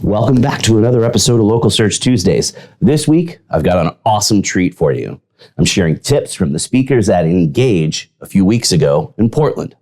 Welcome back to another episode of Local Search Tuesdays. This week, I've got an awesome treat for you. I'm sharing tips from the speakers at Engage a few weeks ago in Portland.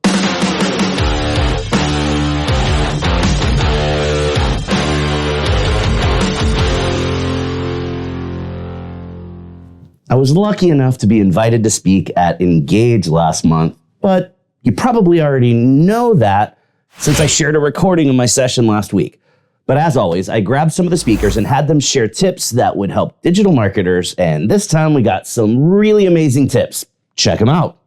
I was lucky enough to be invited to speak at Engage last month, but you probably already know that since I shared a recording of my session last week. But as always, I grabbed some of the speakers and had them share tips that would help digital marketers, and this time we got some really amazing tips. Check them out.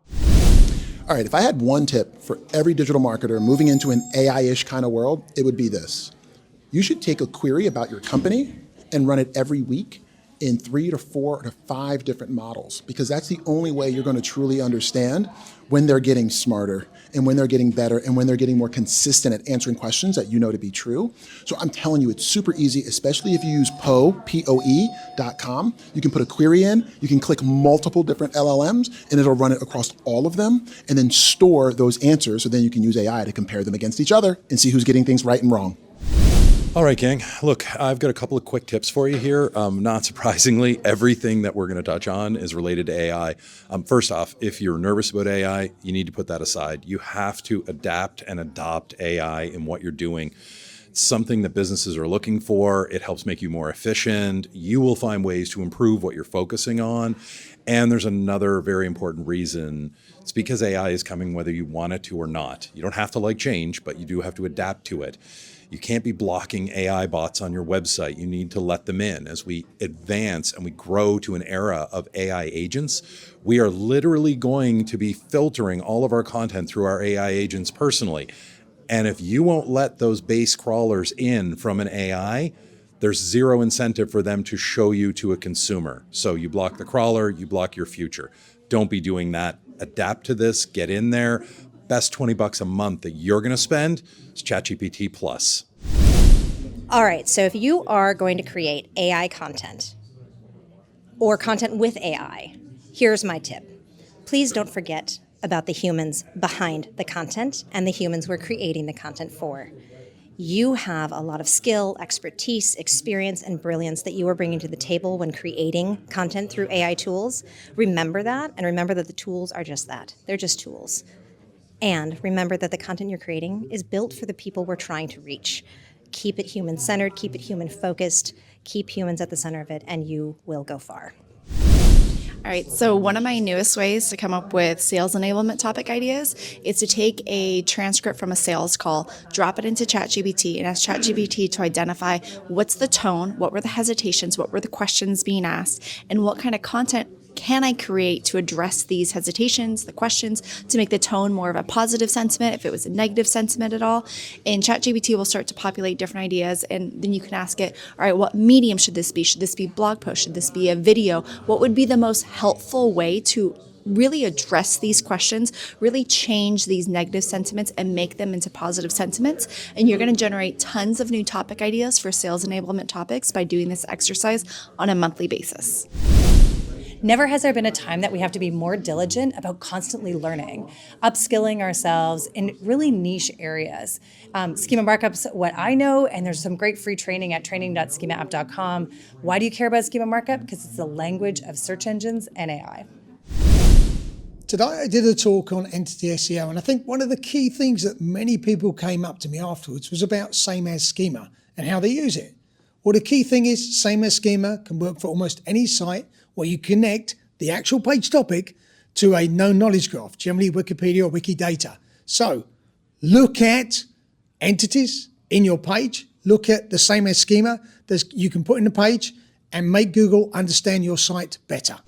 All right, if I had one tip for every digital marketer moving into an AI-ish kind of world, it would be this. You should take a query about your company and run it every week in 3 to 4 to 5 different models, because that's the only way you're going to truly understand when they're getting smarter and when they're getting better and when they're getting more consistent at answering questions that you know to be true. So I'm telling you, it's super easy, especially if you use Poe.com. You can put a query in, you can click multiple different LLMs, and it'll run it across all of them, and then store those answers, so then you can use AI to compare them against each other and see who's getting things right and wrong. All right, gang. Look, I've got a couple of quick tips for you here. Not surprisingly, everything that we're going to touch on is related to AI. First off, if you're nervous about AI, you need to put that aside. You have to adapt and adopt AI in what you're doing. It's something that businesses are looking for. It helps make you more efficient. You will find ways to improve what you're focusing on. And there's another very important reason. It's because AI is coming whether you want it to or not. You don't have to like change, but you do have to adapt to it. You can't be blocking AI bots on your website. You need to let them in. As we advance and we grow to an era of AI agents, we are literally going to be filtering all of our content through our AI agents personally. And if you won't let those base crawlers in from an AI, there's zero incentive for them to show you to a consumer. So you block the crawler, you block your future. Don't be doing that. Adapt to this, get in there. Best $20 a month that you're going to spend is ChatGPT Plus. All right, so if you are going to create AI content or content with AI, here's my tip. Please don't forget about the humans behind the content and the humans we're creating the content for. You have a lot of skill, expertise, experience, and brilliance that you are bringing to the table when creating content through AI tools. Remember that, and remember that the tools are just that. They're just tools. And remember that the content you're creating is built for the people we're trying to reach. Keep it human-centered, keep it human-focused, keep humans at the center of it, and you will go far. All right, so one of my newest ways to come up with sales enablement topic ideas is to take a transcript from a sales call, drop it into ChatGPT, and ask ChatGPT to identify what's the tone, what were the hesitations, what were the questions being asked, and what kind of content can I create to address these hesitations, the questions, to make the tone more of a positive sentiment, if it was a negative sentiment at all. And ChatGPT will start to populate different ideas, and then you can ask it, all right, what medium should this be? Should this be a blog post? Should this be a video? What would be the most helpful way to really address these questions, really change these negative sentiments and make them into positive sentiments? And you're going to generate tons of new topic ideas for sales enablement topics by doing this exercise on a monthly basis. Never has there been a time that we have to be more diligent about constantly learning, upskilling ourselves in really niche areas. Schema markup's what I know, and there's some great free training at training.schemaapp.com. Why do you care about schema markup? Because it's the language of search engines and AI. Today I did a talk on entity SEO, and I think one of the key things that many people came up to me afterwards was about same as schema and how they use it. Well, the key thing is same as schema can work for almost any site where you connect the actual page topic to a known knowledge graph, generally Wikipedia or Wikidata. So look at entities in your page, look at the same as schema that you can put in the page, and make Google understand your site better.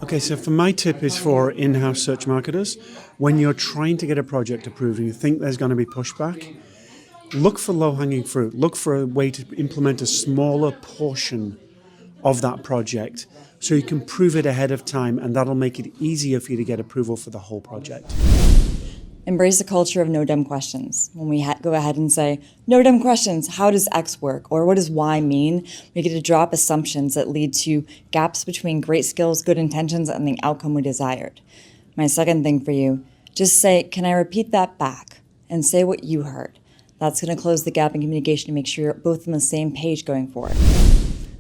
Okay, so for my tip is for in-house search marketers. When you're trying to get a project approved and you think there's going to be pushback, look for low-hanging fruit. Look for a way to implement a smaller portion of that project so you can prove it ahead of time, and that'll make it easier for you to get approval for the whole project. Embrace the culture of no dumb questions. When we go ahead and say, no dumb questions, how does X work? Or what does Y mean? We get to drop assumptions that lead to gaps between great skills, good intentions, and the outcome we desired. My second thing for you, just say, can I repeat that back? And say what you heard. That's going to close the gap in communication to make sure you're both on the same page going forward.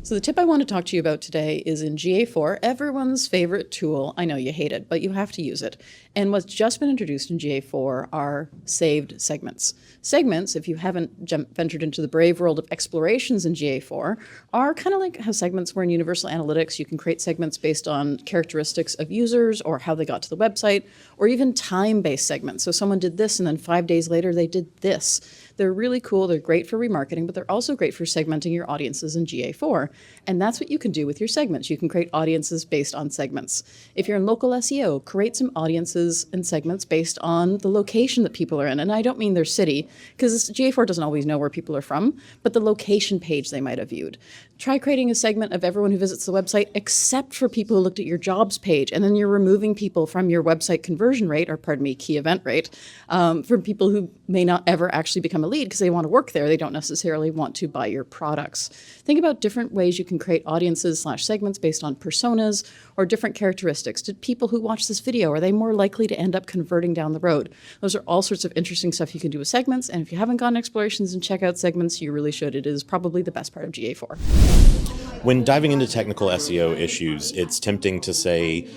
So the tip I want to talk to you about today is in GA4, everyone's favorite tool. I know you hate it, but you have to use it. And what's just been introduced in GA4 are saved segments. Segments, if you haven't ventured into the brave world of explorations in GA4, are kind of like how segments were in Universal Analytics. You can create segments based on characteristics of users or how they got to the website, or even time-based segments. So someone did this and then 5 days later they did this. They're really cool. They're great for remarketing, but they're also great for segmenting your audiences in GA4. And that's what you can do with your segments. You can create audiences based on segments. If you're in local SEO, create some audiences and segments based on the location that people are in. And I don't mean their city, because GA4 doesn't always know where people are from, but the location page they might have viewed. Try creating a segment of everyone who visits the website except for people who looked at your jobs page, and then you're removing people from your website conversion rate, or pardon me, key event rate, from people who may not ever actually become a lead because they want to work there. They don't necessarily want to buy your products. Think about different ways you can create audiences/segments based on personas or different characteristics. Did people who watch this video, are they more likely to end up converting down the road? Those are all sorts of interesting stuff you can do with segments, and if you haven't gone explorations and check out segments, you really should. It is probably the best part of GA4. When diving into technical SEO issues, it's tempting to say,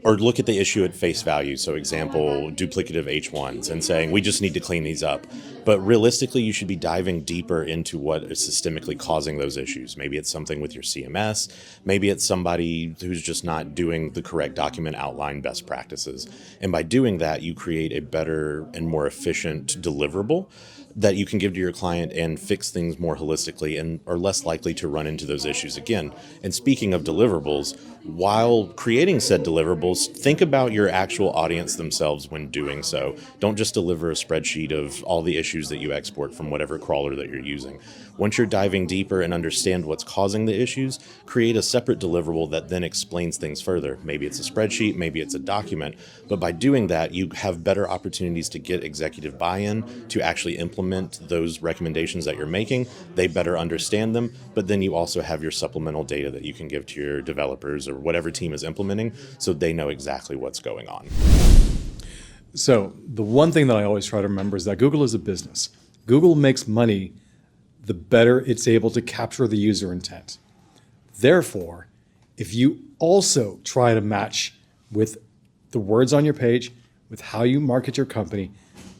or look at the issue at face value. So example, duplicative H1s, and saying, we just need to clean these up. But realistically, you should be diving deeper into what is systemically causing those issues. Maybe it's something with your CMS. Maybe it's somebody who's just not doing the correct document outline best practices. And by doing that, you create a better and more efficient deliverable that you can give to your client and fix things more holistically and are less likely to run into those issues again. And speaking of deliverables, while creating said deliverables, think about your actual audience themselves when doing so. Don't just deliver a spreadsheet of all the issues that you export from whatever crawler that you're using. Once you're diving deeper and understand what's causing the issues, create a separate deliverable that then explains things further. Maybe it's a spreadsheet, maybe it's a document, but by doing that, you have better opportunities to get executive buy-in to actually implement those recommendations that you're making. They better understand them, but then you also have your supplemental data that you can give to your developers or whatever team is implementing so they know exactly what's going on. So the one thing that I always try to remember is that Google is a business. Google makes money the better it's able to capture the user intent. Therefore, if you also try to match with the words on your page, with how you market your company,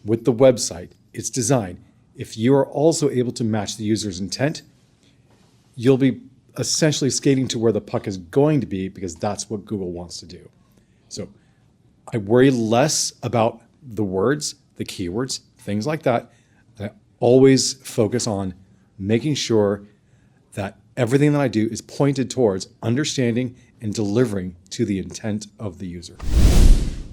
with the website, its design, if you are also able to match the user's intent, you'll be essentially skating to where the puck is going to be, because that's what Google wants to do. So I worry less about the words, the keywords, things like that. I always focus on making sure that everything that I do is pointed towards understanding and delivering to the intent of the user.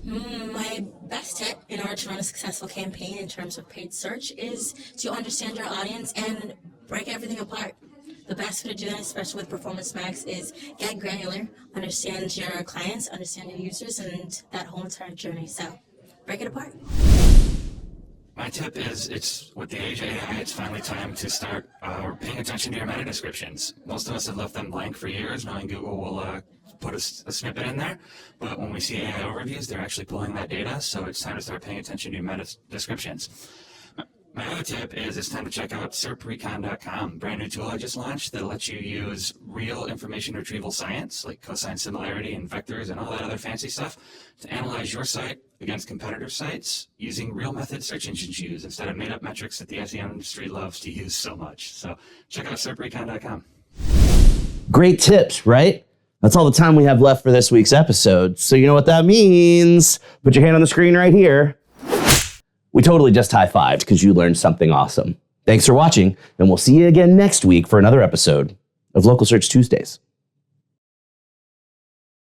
My best tip in order to run a successful campaign in terms of paid search is to understand your audience and break everything apart. The best way to do that, especially with Performance Max, is get granular, understand your clients, understand your users, and that whole entire journey. So break it apart. My tip is, it's with the age of AI, it's finally time to start paying attention to your meta descriptions. Most of us have left them blank for years, knowing Google will put a snippet in there. But when we see AI overviews, they're actually pulling that data. So it's time to start paying attention to your meta descriptions. My other tip is it's time to check out SERPrecon.com, brand new tool I just launched that lets you use real information retrieval science, like cosine similarity and vectors and all that other fancy stuff, to analyze your site against competitor sites using real methods search engines use instead of made-up metrics that the SEO industry loves to use so much. So check out SERPrecon.com. Great tips, right? That's all the time we have left for this week's episode. So you know what that means. Put your hand on the screen right here. We totally just high-fived because you learned something awesome. Thanks for watching, and we'll see you again next week for another episode of Local Search Tuesdays.